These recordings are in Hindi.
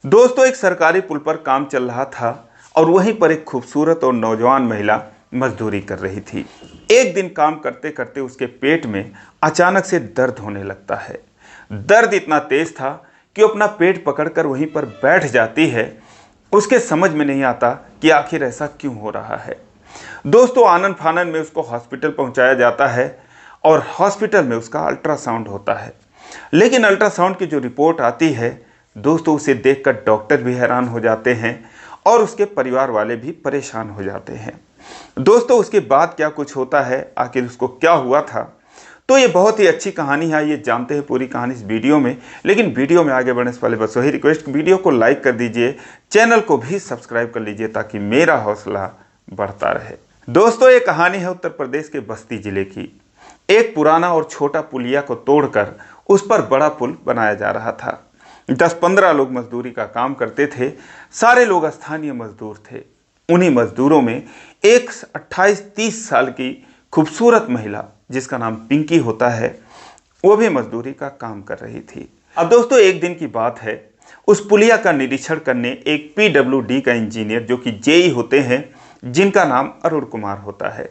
दोस्तों, एक सरकारी पुल पर काम चल रहा था और वहीं पर एक खूबसूरत और नौजवान महिला मजदूरी कर रही थी। एक दिन काम करते करते उसके पेट में अचानक से दर्द होने लगता है। दर्द इतना तेज था कि वो अपना पेट पकड़कर वहीं पर बैठ जाती है। उसके समझ में नहीं आता कि आखिर ऐसा क्यों हो रहा है। दोस्तों, आनन फानन में उसको हॉस्पिटल पहुंचाया जाता है और हॉस्पिटल में उसका अल्ट्रासाउंड होता है। लेकिन अल्ट्रासाउंड की जो रिपोर्ट आती है दोस्तों, उसे देखकर डॉक्टर भी हैरान हो जाते हैं और उसके परिवार वाले भी परेशान हो जाते हैं। दोस्तों, उसके बाद क्या कुछ होता है, आखिर उसको क्या हुआ था, तो ये बहुत ही अच्छी कहानी है। ये जानते हैं पूरी कहानी इस वीडियो में। लेकिन वीडियो में आगे बढ़ने से पहले बस वही रिक्वेस्ट, वीडियो को लाइक कर दीजिए, चैनल को भी सब्सक्राइब कर लीजिए ताकि मेरा हौसला बढ़ता रहे। दोस्तों, ये कहानी है उत्तर प्रदेश के बस्ती जिले की। एक पुराना और छोटा पुलिया को तोड़कर उस पर बड़ा पुल बनाया जा रहा था। 10-15 लोग मजदूरी का काम करते थे। सारे लोग स्थानीय मजदूर थे। उन्हीं मजदूरों में एक 28-30 साल की खूबसूरत महिला, जिसका नाम पिंकी होता है, वो भी मजदूरी का काम कर रही थी। अब दोस्तों, एक दिन की बात है, उस पुलिया का निरीक्षण करने एक PWD का इंजीनियर, जो कि जेई होते हैं, जिनका नाम अरुण कुमार होता है,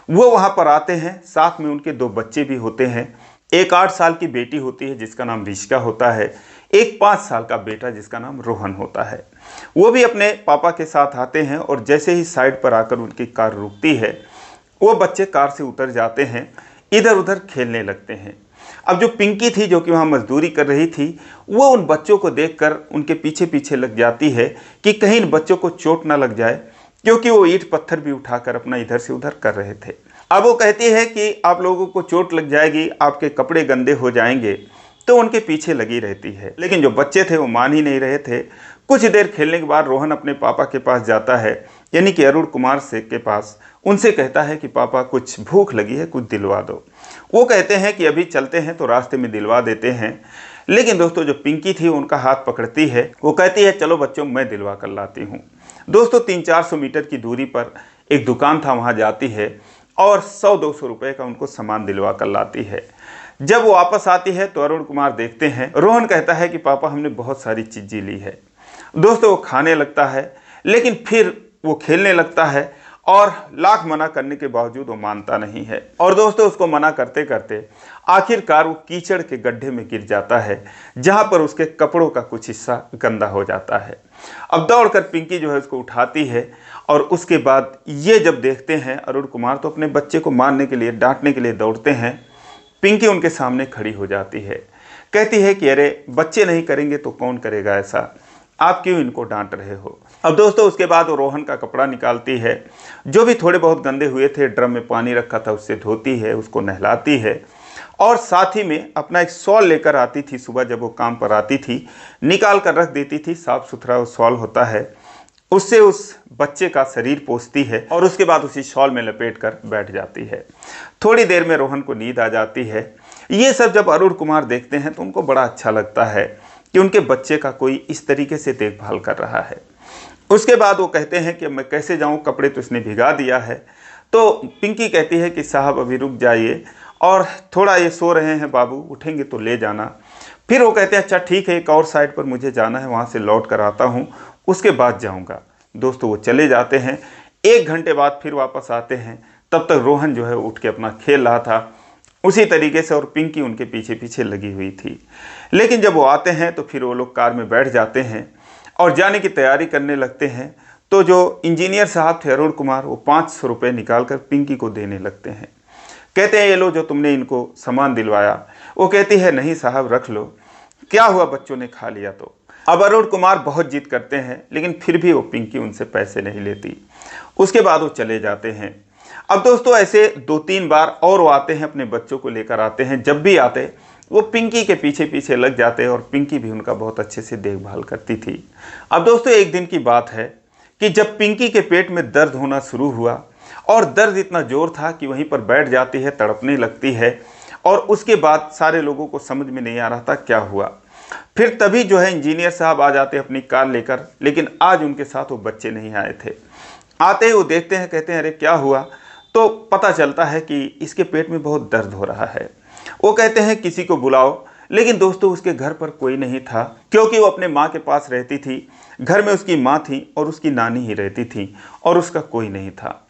वो वहां पर आते हैं। साथ में उनके 2 बच्चे भी होते हैं। एक 8 साल की बेटी होती है जिसका नाम रिशिका होता है, एक 5 साल का बेटा जिसका नाम रोहन होता है। वो भी अपने पापा के साथ आते हैं और जैसे ही साइड पर आकर उनकी कार रुकती है, वो बच्चे कार से उतर जाते हैं, इधर उधर खेलने लगते हैं। अब जो पिंकी थी, जो कि वहाँ मजदूरी कर रही थी, वो उन बच्चों को देखकर उनके पीछे पीछे लग जाती है कि कहीं इन बच्चों को चोट ना लग जाए, क्योंकि वो ईंट पत्थर भी उठाकर अपना इधर से उधर कर रहे थे। अब वो कहती है कि आप लोगों को चोट लग जाएगी, आपके कपड़े गंदे हो जाएंगे, तो उनके पीछे लगी रहती है। लेकिन जो बच्चे थे वो मान ही नहीं रहे थे। कुछ देर खेलने के बाद रोहन अपने पापा के पास जाता है, यानी कि अरुण कुमार से के पास। उनसे कहता है कि पापा, कुछ भूख लगी है, कुछ दिलवा दो। वो कहते हैं कि अभी चलते हैं, तो रास्ते में दिलवा देते हैं। लेकिन दोस्तों, जो पिंकी थी उनका हाथ पकड़ती है। वो कहती है, चलो बच्चों, मैं दिलवा कर लाती हूँ। दोस्तों, 300-400 मीटर की दूरी पर एक दुकान था, वहाँ जाती है और 100-200 रुपये का उनको सामान दिलवा कर लाती है। जब वो वापस आती है तो अरुण कुमार देखते हैं। रोहन कहता है कि पापा, हमने बहुत सारी चीज़ें ली है। दोस्तों, वो खाने लगता है, लेकिन फिर वो खेलने लगता है और लाख मना करने के बावजूद वो मानता नहीं है। और दोस्तों, उसको मना करते करते आखिरकार वो कीचड़ के गड्ढे में गिर जाता है, जहाँ पर उसके कपड़ों का कुछ हिस्सा गंदा हो जाता है। अब दौड़कर पिंकी जो है उसको उठाती है और उसके बाद ये जब देखते हैं अरुण कुमार, तो अपने बच्चे को मारने के लिए, डांटने के लिए दौड़ते हैं। पिंकी उनके सामने खड़ी हो जाती है, कहती है कि अरे, बच्चे नहीं करेंगे तो कौन करेगा ऐसा, आप क्यों इनको डांट रहे हो। अब दोस्तों, उसके बाद वो रोहन का कपड़ा निकालती है, जो भी थोड़े बहुत गंदे हुए थे, ड्रम में पानी रखा था, उससे धोती है, उसको नहलाती है और साथ ही में अपना एक शॉल लेकर आती थी। सुबह जब वो काम पर आती थी, निकाल कर रख देती थी। साफ सुथरा वो शॉल होता है, उससे उस बच्चे का शरीर पोंछती है और उसके बाद उसी शॉल में लपेट कर बैठ जाती है। थोड़ी देर में रोहन को नींद आ जाती है। ये सब जब अरुण कुमार देखते हैं तो उनको बड़ा अच्छा लगता है कि उनके बच्चे का कोई इस तरीके से देखभाल कर रहा है। उसके बाद वो कहते हैं कि मैं कैसे जाऊं, कपड़े तो इसने भिगा दिया है। तो पिंकी कहती है कि साहब, अभी रुक जाइए और थोड़ा ये सो रहे हैं बाबू, उठेंगे तो ले जाना। फिर वो कहते हैं, अच्छा ठीक है, एक और साइड पर मुझे जाना है, वहाँ से लौट कर आता हूँ, उसके बाद जाऊँगा। दोस्तों, वो चले जाते हैं। 1 घंटे बाद फिर वापस आते हैं। तब तक रोहन जो है उठ के अपना खेल रहा था उसी तरीके से, और पिंकी उनके पीछे पीछे लगी हुई थी। लेकिन जब वो आते हैं तो फिर वो लोग कार में बैठ जाते हैं और जाने की तैयारी करने लगते हैं। तो जो इंजीनियर साहब थे अरुण कुमार, वो 500 रुपये निकाल कर पिंकी को देने लगते हैं। कहते हैं, ये लो, जो तुमने इनको सामान दिलवाया। वो कहती है, नहीं साहब, रख लो, क्या हुआ, बच्चों ने खा लिया तो। अब अरुण कुमार बहुत जिद करते हैं, लेकिन फिर भी वो पिंकी उनसे पैसे नहीं लेती। उसके बाद वो चले जाते हैं। अब दोस्तों, ऐसे 2-3 बार और वो आते हैं, अपने बच्चों को लेकर आते हैं। जब भी आते वो पिंकी के पीछे पीछे लग जाते हैं और पिंकी भी उनका बहुत अच्छे से देखभाल करती थी। अब दोस्तों, एक दिन की बात है कि जब पिंकी के पेट में दर्द होना शुरू हुआ और दर्द इतना जोर था कि वहीं पर बैठ जाती है, तड़पने लगती है। और उसके बाद सारे लोगों को समझ में नहीं आ रहा था क्या हुआ। फिर तभी जो है इंजीनियर साहब आ जाते अपनी कार लेकर, लेकिन आज उनके साथ वो बच्चे नहीं आए थे। आते ही वो देखते हैं, कहते हैं, अरे क्या हुआ। तो पता चलता है कि इसके पेट में बहुत दर्द हो रहा है। वो कहते हैं, किसी को बुलाओ। लेकिन दोस्तों उसके घर पर कोई नहीं था, क्योंकि वो अपने माँ के पास रहती थी। घर में उसकी माँ थी और उसकी नानी ही रहती थी और उसका कोई नहीं था।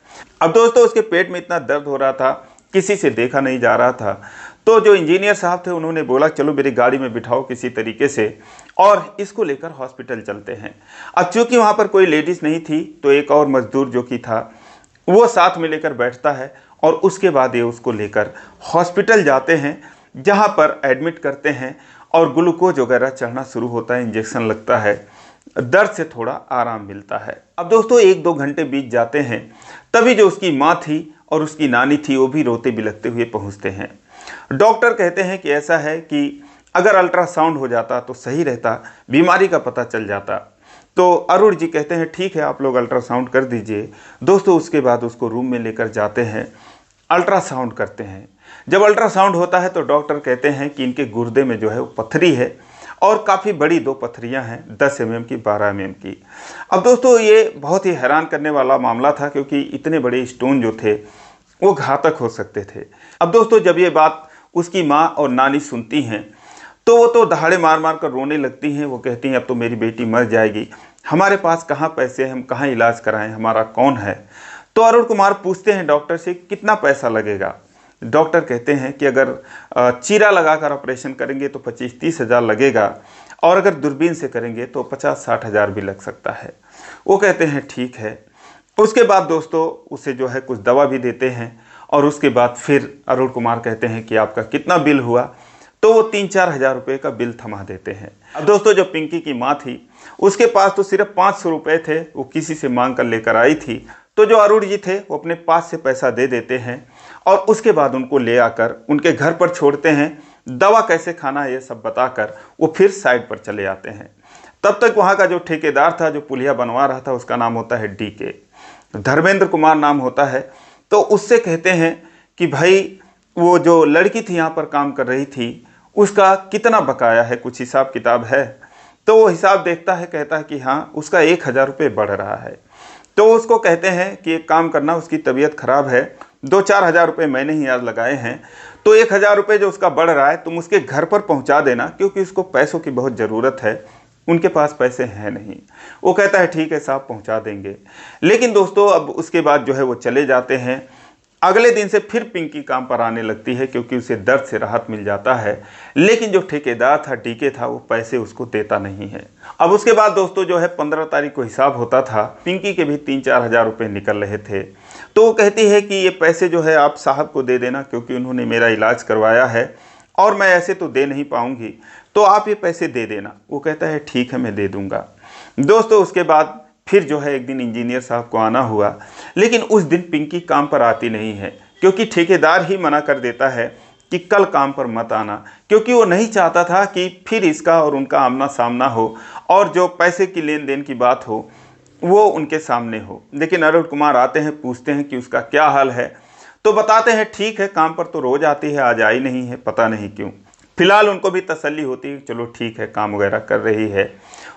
अब दोस्तों उसके पेट में इतना दर्द हो रहा था, किसी से देखा नहीं जा रहा था। तो जो इंजीनियर साहब थे उन्होंने बोला चलो मेरी गाड़ी में बिठाओ किसी तरीके से और इसको लेकर हॉस्पिटल चलते हैं। अब चूंकि वहाँ पर कोई लेडीज़ नहीं थी तो एक और मजदूर जो कि था वो साथ में लेकर बैठता है और उसके बाद ये उसको लेकर हॉस्पिटल जाते हैं, जहाँ पर एडमिट करते हैं और ग्लूकोज वगैरह चढ़ना शुरू होता है, इंजेक्शन लगता है, दर्द से थोड़ा आराम मिलता है। अब दोस्तों 1-2 घंटे बीत जाते हैं, तभी जो उसकी माँ थी और उसकी नानी थी वो भी रोते बिलखते हुए पहुँचते हैं। डॉक्टर कहते हैं कि ऐसा है कि अगर अल्ट्रासाउंड हो जाता तो सही रहता, बीमारी का पता चल जाता। तो अरुण जी कहते हैं ठीक है आप लोग अल्ट्रासाउंड कर दीजिए। दोस्तों उसके बाद उसको रूम में लेकर जाते हैं, अल्ट्रासाउंड करते हैं। जब अल्ट्रासाउंड होता है तो डॉक्टर कहते हैं कि इनके गुर्दे में जो है वो पथरी है और काफ़ी बड़ी 2 पथरियां हैं, 10 mm की, 12 mm की। अब दोस्तों ये बहुत ही हैरान करने वाला मामला था, क्योंकि इतने बड़े स्टोन जो थे वो घातक हो सकते थे। अब दोस्तों जब ये बात उसकी माँ और नानी सुनती हैं तो वो तो दहाड़े मार मार कर रोने लगती हैं। वो कहती हैं अब तो मेरी बेटी मर जाएगी, हमारे पास कहाँ पैसे हैं, हम कहाँ इलाज कराएं, हमारा कौन है। तो अरुण कुमार पूछते हैं डॉक्टर से कितना पैसा लगेगा। डॉक्टर कहते हैं कि अगर चीरा लगाकर ऑपरेशन करेंगे तो 25-30 हज़ार लगेगा और अगर दूरबीन से करेंगे तो 50-60 हज़ार भी लग सकता है। वो कहते हैं ठीक है। उसके बाद दोस्तों उसे जो है कुछ दवा भी देते हैं और उसके बाद फिर अरुण कुमार कहते हैं कि आपका कितना बिल हुआ। तो वो 3-4 हज़ार रुपये का बिल थमा देते हैं। अब दोस्तों जो पिंकी की माँ थी उसके पास तो सिर्फ 500 रुपये थे, वो किसी से मांग कर लेकर आई थी। तो जो अरुण जी थे वो अपने पास से पैसा दे देते हैं और उसके बाद उनको ले आकर उनके घर पर छोड़ते हैं। दवा कैसे खाना है ये सब बताकर वो फिर साइड पर चले आते हैं। तब तक वहाँ का जो ठेकेदार था जो पुलिया बनवा रहा था उसका नाम होता है DK, धर्मेंद्र कुमार नाम होता है। तो उससे कहते हैं कि भाई वो जो लड़की थी यहाँ पर काम कर रही थी उसका कितना बकाया है, कुछ हिसाब किताब है। तो वो हिसाब देखता है, कहता है कि हाँ उसका 1000 रुपये बढ़ रहा है। तो उसको कहते हैं कि एक काम करना, उसकी तबीयत खराब है, 2-4 हज़ार रुपये मैंने ही आज लगाए हैं, तो 1000 रुपये जो उसका बढ़ रहा है तुम उसके घर पर पहुंचा देना, क्योंकि उसको पैसों की बहुत ज़रूरत है, उनके पास पैसे हैं नहीं। वो कहता है ठीक है साहब पहुंचा देंगे। लेकिन दोस्तों अब उसके बाद जो है वो चले जाते हैं। अगले दिन से फिर पिंकी काम पर आने लगती है, क्योंकि उसे दर्द से राहत मिल जाता है। लेकिन जो ठेकेदार था DK था वो पैसे उसको देता नहीं है। अब उसके बाद दोस्तों जो है 15 तारीख को हिसाब होता था, पिंकी के भी 3-4 हज़ार रुपये निकल रहे थे। तो वो कहती है कि ये पैसे जो है आप साहब को दे देना, क्योंकि उन्होंने मेरा इलाज करवाया है और मैं ऐसे तो दे नहीं पाऊँगी, तो आप ये पैसे दे देना। वो कहता है ठीक है मैं दे दूँगा। दोस्तों उसके बाद फिर जो है एक दिन इंजीनियर साहब को आना हुआ, लेकिन उस दिन पिंकी काम पर आती नहीं है, क्योंकि ठेकेदार ही मना कर देता है कि कल काम पर मत आना, क्योंकि वो नहीं चाहता था कि फिर इसका और उनका आमना सामना हो और जो पैसे की लेन देन की बात हो वो उनके सामने हो। लेकिन अरुण कुमार आते हैं, पूछते हैं कि उसका क्या हाल है, तो बताते हैं ठीक है काम पर तो रोज़ आती है, आज आई नहीं है, पता नहीं क्यों। फिलहाल उनको भी तसल्ली होती है चलो ठीक है काम वगैरह कर रही है।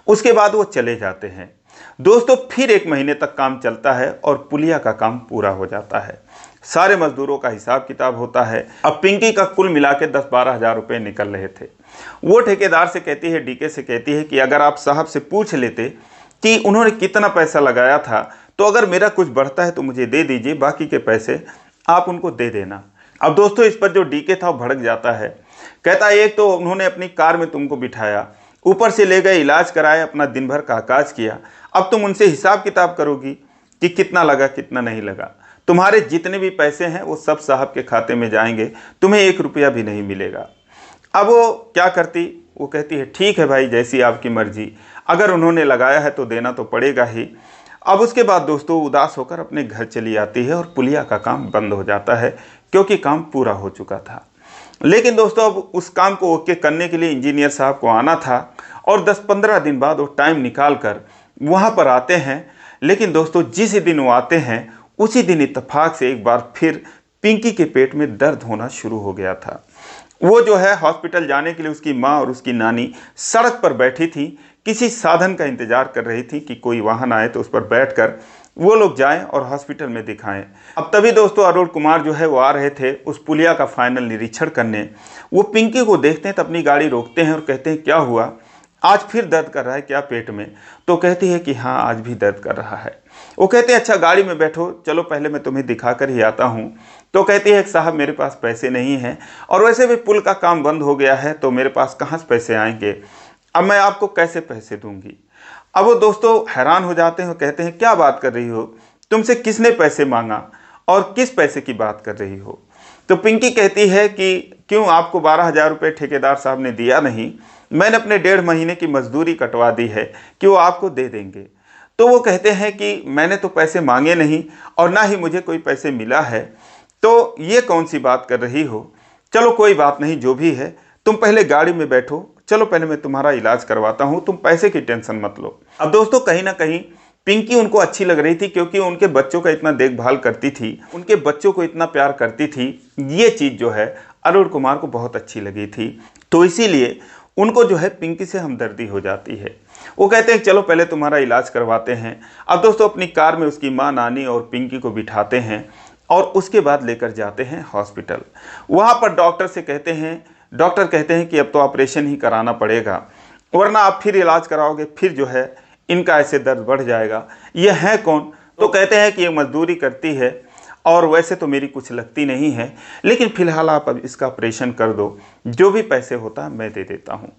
उसके बाद वो चले जाते हैं। दोस्तों फिर 1 महीने तक काम चलता है और पुलिया का काम पूरा हो जाता है। सारे मजदूरों का हिसाब किताब होता है। अब पिंकी का कुल मिला के 10-12 हज़ार रुपये निकल रहे थे। वो ठेकेदार से कहती है, DK से कहती है कि अगर आप साहब से पूछ लेते कि उन्होंने कितना पैसा लगाया था, तो अगर मेरा कुछ बढ़ता है तो मुझे दे दीजिए, बाकी के पैसे आप उनको दे देना। अब दोस्तों इस पर जो DK था वो भड़क जाता है। कहता है एक तो उन्होंने अपनी कार में तुमको बिठाया, ऊपर से ले गए, इलाज कराया, अपना दिन भर काज किया, अब तुम उनसे हिसाब किताब करोगी कि कितना लगा कितना नहीं लगा। तुम्हारे जितने भी पैसे हैं वो सब साहब के खाते में जाएंगे, तुम्हें 1 रुपया भी नहीं मिलेगा। अब वो क्या करती, वो कहती है ठीक है भाई जैसी आपकी मर्जी, अगर उन्होंने लगाया है तो देना तो पड़ेगा ही। अब उसके बाद दोस्तों उदास होकर अपने घर चली आती है और पुलिया का काम बंद हो जाता है, क्योंकि काम पूरा हो चुका था। लेकिन दोस्तों अब उस काम को ओके करने के लिए इंजीनियर साहब को आना था और 10-15 दिन बाद वो टाइम निकाल कर वहाँ पर आते हैं। लेकिन दोस्तों जिस दिन वो आते हैं उसी दिन इत्तेफाक से एक बार फिर पिंकी के पेट में दर्द होना शुरू हो गया था। वो जो है हॉस्पिटल जाने के लिए उसकी माँ और उसकी नानी सड़क पर बैठी थी, किसी साधन का इंतजार कर रही थी कि कोई वाहन आए तो उस पर बैठकर वो लोग जाएं और हॉस्पिटल में दिखाएं। अब तभी दोस्तों अरुण कुमार जो है वो आ रहे थे उस पुलिया का फाइनल निरीक्षण करने। वो पिंकी को देखते हैं तो अपनी गाड़ी रोकते हैं और कहते हैं क्या हुआ, आज फिर दर्द कर रहा है क्या पेट में? तो कहती है कि हाँ आज भी दर्द कर रहा है। वो कहते हैं अच्छा गाड़ी में बैठो, चलो पहले मैं तुम्हें दिखा कर ही आता हूँ। तो कहती है साहब मेरे पास पैसे नहीं हैं और वैसे भी पुल का काम बंद हो गया है तो मेरे पास कहाँ से पैसे आएंगे, अब मैं आपको कैसे पैसे दूंगी। अब वो दोस्तों हैरान हो जाते हैं और कहते हैं क्या बात कर रही हो, तुमसे किसने पैसे मांगा और किस पैसे की बात कर रही हो? तो पिंकी कहती है कि क्यों आपको 12,000 रुपये ठेकेदार साहब ने दिया नहीं, मैंने अपने 1.5 महीने की मजदूरी कटवा दी है कि वो आपको दे देंगे। तो वो कहते हैं कि मैंने तो पैसे मांगे नहीं और ना ही मुझे कोई पैसे मिला है, तो ये कौन सी बात कर रही हो? चलो कोई बात नहीं, जो भी है तुम पहले गाड़ी में बैठो, चलो पहले मैं तुम्हारा इलाज करवाता हूँ, तुम पैसे की टेंशन मत लो। अब दोस्तों कहीं ना कहीं पिंकी उनको अच्छी लग रही थी क्योंकि उनके बच्चों का इतना देखभाल करती थी, उनके बच्चों को इतना प्यार करती थी। ये चीज़ जो है अरुण कुमार को बहुत अच्छी लगी थी, तो इसीलिए उनको जो है पिंकी से हमदर्दी हो जाती है। वो कहते हैं चलो पहले तुम्हारा इलाज करवाते हैं। अब दोस्तों अपनी कार में उसकी माँ, नानी और पिंकी को बिठाते हैं और उसके बाद लेकर जाते हैं हॉस्पिटल। वहाँ पर डॉक्टर कहते हैं कि अब तो ऑपरेशन ही कराना पड़ेगा, वरना आप फिर इलाज कराओगे फिर जो है इनका ऐसे दर्द बढ़ जाएगा। ये है कौन? तो कहते हैं कि ये मजदूरी करती है और वैसे तो मेरी कुछ लगती नहीं है, लेकिन फिलहाल आप अब इसका ऑपरेशन कर दो, जो भी पैसे होता है मैं दे देता हूँ।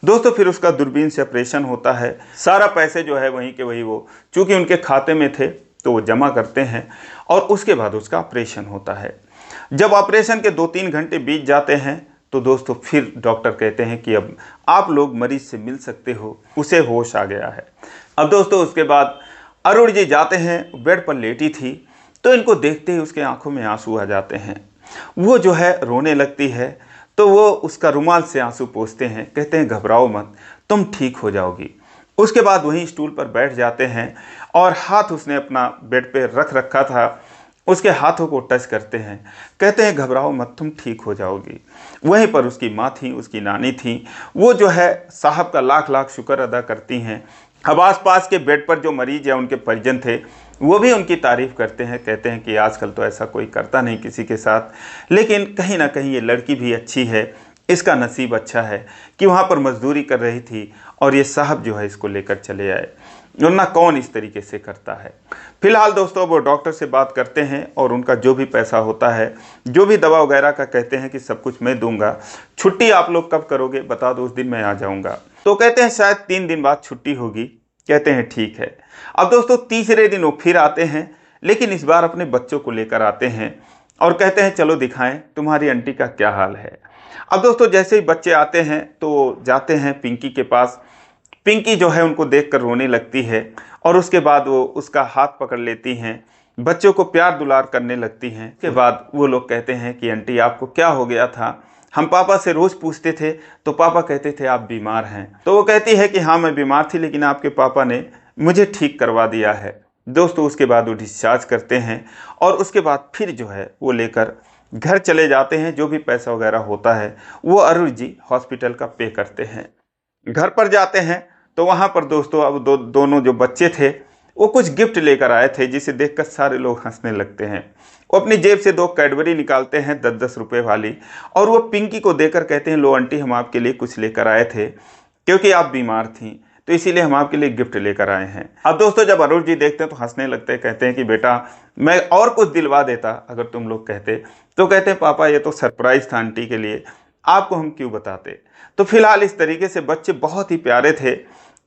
दोस्तों फिर उसका दूरबीन से ऑपरेशन होता है। सारा पैसे जो है वहीं के वहीं वो चूँकि उनके खाते में थे तो वो जमा करते हैं और उसके बाद उसका ऑपरेशन होता है। जब ऑपरेशन के 2-3 घंटे बीत जाते हैं तो दोस्तों फिर डॉक्टर कहते हैं कि अब आप लोग मरीज से मिल सकते हो, उसे होश आ गया है। अब दोस्तों उसके बाद अरुण जी जाते हैं, बेड पर लेटी थी तो इनको देखते ही उसके आंखों में आंसू आ जाते हैं। वो जो है रोने लगती है तो वो उसका रुमाल से आंसू पोंछते हैं, कहते हैं घबराओ मत, तुम ठीक हो जाओगी। उसके बाद वहीं स्टूल पर बैठ जाते हैं और हाथ उसने अपना बेड पे रख रखा था, उसके हाथों को टच करते हैं, कहते हैं घबराओ मत, तुम ठीक हो जाओगी। वहीं पर उसकी माँ थी, उसकी नानी थी, वो जो है साहब का लाख लाख शुक्र अदा करती हैं। अब आसपास के बेड पर जो मरीज या उनके परिजन थे वो भी उनकी तारीफ़ करते हैं, कहते हैं कि आजकल तो ऐसा कोई करता नहीं किसी के साथ, लेकिन कहीं ना कहीं ये लड़की भी अच्छी है, इसका नसीब अच्छा है कि वहाँ पर मजदूरी कर रही थी और ये साहब जो है इसको लेकर चले आए, वरना कौन इस तरीके से करता है। फिलहाल दोस्तों वो डॉक्टर से बात करते हैं और उनका जो भी पैसा होता है, जो भी दवा वगैरह का, कहते हैं कि सब कुछ मैं दूंगा, छुट्टी आप लोग कब करोगे बता दो, उस दिन मैं आ जाऊंगा। तो कहते हैं शायद 3 दिन बाद छुट्टी होगी, कहते हैं ठीक है। अब दोस्तों तीसरे दिन वो फिर आते हैं, लेकिन इस बार अपने बच्चों को लेकर आते हैं और कहते हैं चलो दिखाएं तुम्हारी आंटी का क्या हाल है। अब दोस्तों जैसे ही बच्चे आते हैं तो जाते हैं पिंकी के पास। पिंकी जो है उनको देखकर रोने लगती है और उसके बाद वो उसका हाथ पकड़ लेती हैं, बच्चों को प्यार दुलार करने लगती हैं। उसके बाद वो लोग कहते हैं कि आंटी आपको क्या हो गया था, हम पापा से रोज़ पूछते थे तो पापा कहते थे आप बीमार हैं। तो वो कहती है कि हाँ मैं बीमार थी, लेकिन आपके पापा ने मुझे ठीक करवा दिया है। दोस्तों उसके बाद वो डिस्चार्ज करते हैं और उसके बाद फिर जो है वो लेकर घर चले जाते हैं। जो भी पैसा वगैरह होता है वो अरुण जी हॉस्पिटल का पे करते हैं। घर पर जाते हैं तो वहाँ पर दोस्तों अब दोनों जो बच्चे थे वो कुछ गिफ्ट लेकर आए थे, जिसे देखकर सारे लोग हंसने लगते हैं। वो अपनी जेब से 2 कैडबरी निकालते हैं 10-10 रुपये वाली और वो पिंकी को देकर कहते हैं लो आंटी हम आपके लिए कुछ लेकर आए थे, क्योंकि आप बीमार थी तो इसीलिए हम आपके लिए गिफ्ट लेकर आए हैं। अब दोस्तों जब अरुण जी देखते हैं तो हंसने लगते हैं, कहते हैं कि बेटा मैं और कुछ दिलवा देता अगर तुम लोग कहते। तो कहते हैं पापा ये तो सरप्राइज़ था आंटी के लिए, आपको हम क्यों बताते। तो फिलहाल इस तरीके से बच्चे बहुत ही प्यारे थे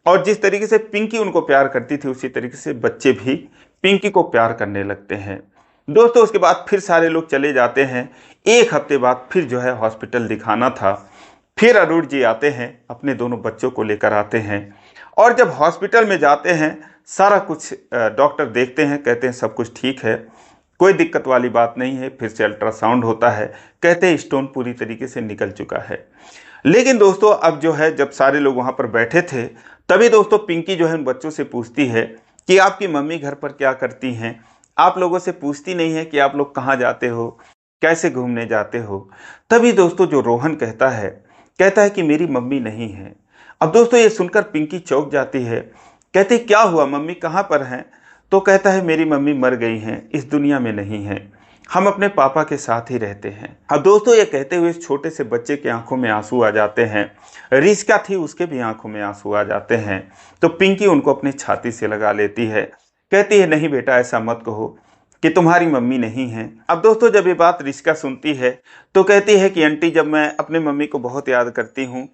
और जिस तरीके से पिंकी उनको प्यार करती थी उसी तरीके से बच्चे भी पिंकी को प्यार करने लगते हैं। दोस्तों उसके बाद फिर सारे लोग चले जाते हैं। 1 हफ्ते बाद फिर जो है हॉस्पिटल दिखाना था। फिर अरुण जी आते हैं, अपने दोनों बच्चों को लेकर आते हैं और जब हॉस्पिटल में जाते हैं सारा कुछ डॉक्टर देखते हैं, कहते हैं सब कुछ ठीक है, कोई दिक्कत वाली बात नहीं है। फिर से अल्ट्रासाउंड होता है, कहते हैं स्टोन पूरी तरीके से निकल चुका है। लेकिन दोस्तों अब जो है जब सारे लोग वहाँ पर बैठे थे तभी दोस्तों पिंकी जो है उन बच्चों से पूछती है कि आपकी मम्मी घर पर क्या करती हैं, आप लोगों से पूछती नहीं है कि आप लोग कहाँ जाते हो, कैसे घूमने जाते हो। तभी दोस्तों जो रोहन कहता है कि मेरी मम्मी नहीं है। अब दोस्तों ये सुनकर पिंकी चौंक जाती है, कहती क्या हुआ मम्मी कहाँ पर हैं। तो कहता है मेरी मम्मी मर गई हैं, इस दुनिया में नहीं है, हम अपने पापा के साथ ही रहते हैं। अब दोस्तों ये कहते हुए इस छोटे से बच्चे की आंखों में आंसू आ जाते हैं। रिस्का थी, उसके भी आंखों में आंसू आ जाते हैं। तो पिंकी उनको अपनी छाती से लगा लेती है, कहती है नहीं बेटा ऐसा मत कहो कि तुम्हारी मम्मी नहीं है। अब दोस्तों जब ये बात रिस्का सुनती है तो कहती है कि आंटी जब मैं अपने मम्मी को बहुत याद करती हूँ,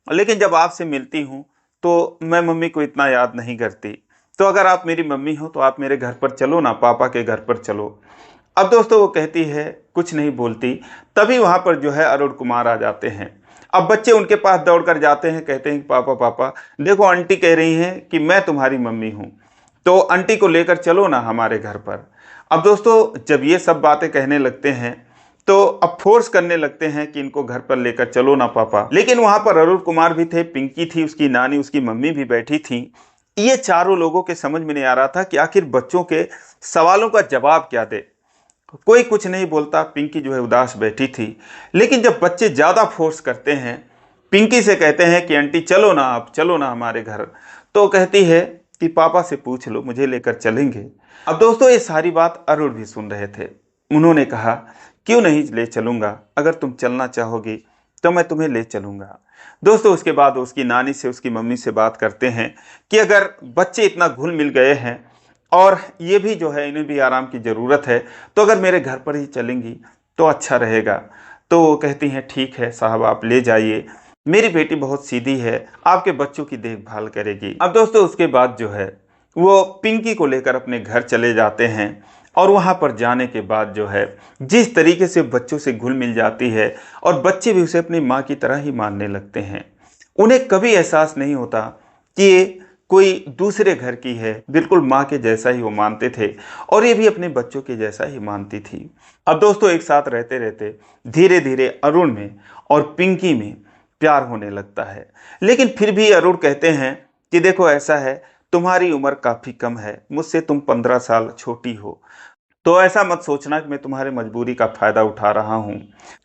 लेकिन जब आपसे मिलती हूँ तो मैं मम्मी को इतना याद नहीं करती। तो अगर आप मेरी मम्मी हो तो आप मेरे घर पर चलो ना, पापा के घर पर चलो। अब दोस्तों वो कहती है, कुछ नहीं बोलती। तभी वहाँ पर जो है अरुण कुमार आ जाते हैं। अब बच्चे उनके पास दौड़कर जाते हैं, कहते हैं पापा पापा देखो आंटी कह रही हैं कि मैं तुम्हारी मम्मी हूँ, तो आंटी को लेकर चलो ना हमारे घर पर। अब दोस्तों जब ये सब बातें कहने लगते हैं तो अब फोर्स करने लगते हैं कि इनको घर पर लेकर चलो ना पापा। लेकिन वहाँ पर अरुण कुमार भी थे, पिंकी थी, उसकी नानी, उसकी मम्मी भी बैठी थी। ये चारों लोगों के समझ में नहीं आ रहा था कि आखिर बच्चों के सवालों का जवाब क्या दे। कोई कुछ नहीं बोलता, पिंकी जो है उदास बैठी थी। लेकिन जब बच्चे ज़्यादा फोर्स करते हैं, पिंकी से कहते हैं कि आंटी चलो ना, आप चलो ना हमारे घर, तो कहती है कि पापा से पूछ लो, मुझे लेकर चलेंगे। अब दोस्तों ये सारी बात अरुण भी सुन रहे थे। उन्होंने कहा क्यों नहीं ले चलूँगा, अगर तुम चलना चाहोगी तो मैं तुम्हें ले चलूँगा। दोस्तों उसके बाद उसकी नानी से, उसकी मम्मी से बात करते हैं कि अगर बच्चे इतना घुल मिल गए हैं और ये भी जो है इन्हें भी आराम की ज़रूरत है, तो अगर मेरे घर पर ही चलेंगी तो अच्छा रहेगा। तो वो कहती हैं ठीक है साहब आप ले जाइए, मेरी बेटी बहुत सीधी है, आपके बच्चों की देखभाल करेगी। अब दोस्तों उसके बाद जो है वो पिंकी को लेकर अपने घर चले जाते हैं। और वहाँ पर जाने के बाद जो है जिस तरीके से बच्चों से घुल मिल जाती है और बच्चे भी उसे अपनी माँ की तरह ही मानने लगते हैं। उन्हें कभी एहसास नहीं होता कि ये कोई दूसरे घर की है, बिल्कुल माँ के जैसा ही वो मानते थे और ये भी अपने बच्चों के जैसा ही मानती थी। अब दोस्तों एक साथ रहते रहते धीरे धीरे अरुण में और पिंकी में प्यार होने लगता है। लेकिन फिर भी अरुण कहते हैं कि देखो ऐसा है, तुम्हारी उम्र काफ़ी कम है, मुझसे तुम 15 साल छोटी हो, तो ऐसा मत सोचना कि मैं तुम्हारी मजबूरी का फ़ायदा उठा रहा हूँ।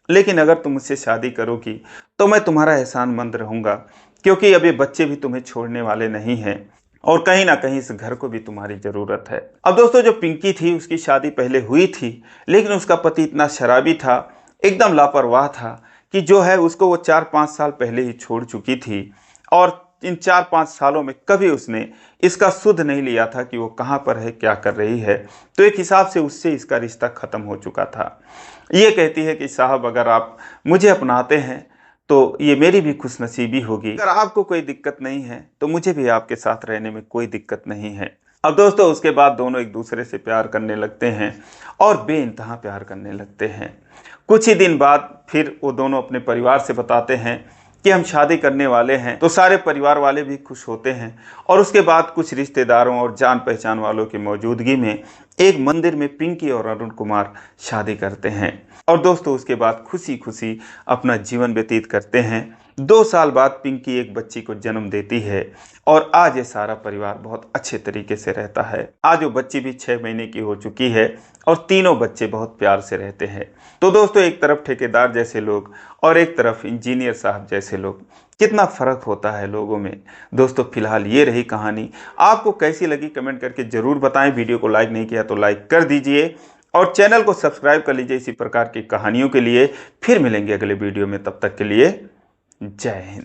लेकिन अगर तुम मुझसे शादी करोगी तो मैं तुम्हारा एहसानमंद रहूँगा, क्योंकि अब ये बच्चे भी तुम्हें छोड़ने वाले नहीं हैं और कहीं ना कहीं इस घर को भी तुम्हारी ज़रूरत है। अब दोस्तों जो पिंकी थी उसकी शादी पहले हुई थी, लेकिन उसका पति इतना शराबी था, एकदम लापरवाह था कि जो है उसको वो 4-5 साल पहले ही छोड़ चुकी थी। और इन 4-5 सालों में कभी उसने इसका सुध नहीं लिया था कि वो कहाँ पर है, क्या कर रही है। तो एक हिसाब से उससे इसका रिश्ता ख़त्म हो चुका था। ये कहती है कि साहब अगर आप मुझे अपनाते हैं तो ये मेरी भी खुशनसीबी होगी, अगर आपको कोई दिक्कत नहीं है तो मुझे भी आपके साथ रहने में कोई दिक्कत नहीं है। अब दोस्तों उसके बाद दोनों एक दूसरे से प्यार करने लगते हैं और बेइंतहा प्यार करने लगते हैं। कुछ ही दिन बाद फिर वो दोनों अपने परिवार से बताते हैं कि हम शादी करने वाले हैं, तो सारे परिवार वाले भी खुश होते हैं। और उसके बाद कुछ रिश्तेदारों और जान पहचान वालों की मौजूदगी में एक मंदिर में पिंकी और अरुण कुमार शादी करते हैं। और दोस्तों उसके बाद खुशी खुशी अपना जीवन व्यतीत करते हैं। 2 साल बाद पिंकी एक बच्ची को जन्म देती है और आज ये सारा परिवार बहुत अच्छे तरीके से रहता है। आज वो बच्ची भी 6 महीने की हो चुकी है और तीनों बच्चे बहुत प्यार से रहते हैं। तो दोस्तों एक तरफ ठेकेदार जैसे लोग और एक तरफ इंजीनियर साहब जैसे लोग, कितना फ़र्क होता है लोगों में। दोस्तों फिलहाल ये रही कहानी, आपको कैसी लगी कमेंट करके ज़रूर बताएं। वीडियो को लाइक नहीं किया तो लाइक कर दीजिए और चैनल को सब्सक्राइब कर लीजिए इसी प्रकार की कहानियों के लिए। फिर मिलेंगे अगले वीडियो में, तब तक के लिए जय हिंद।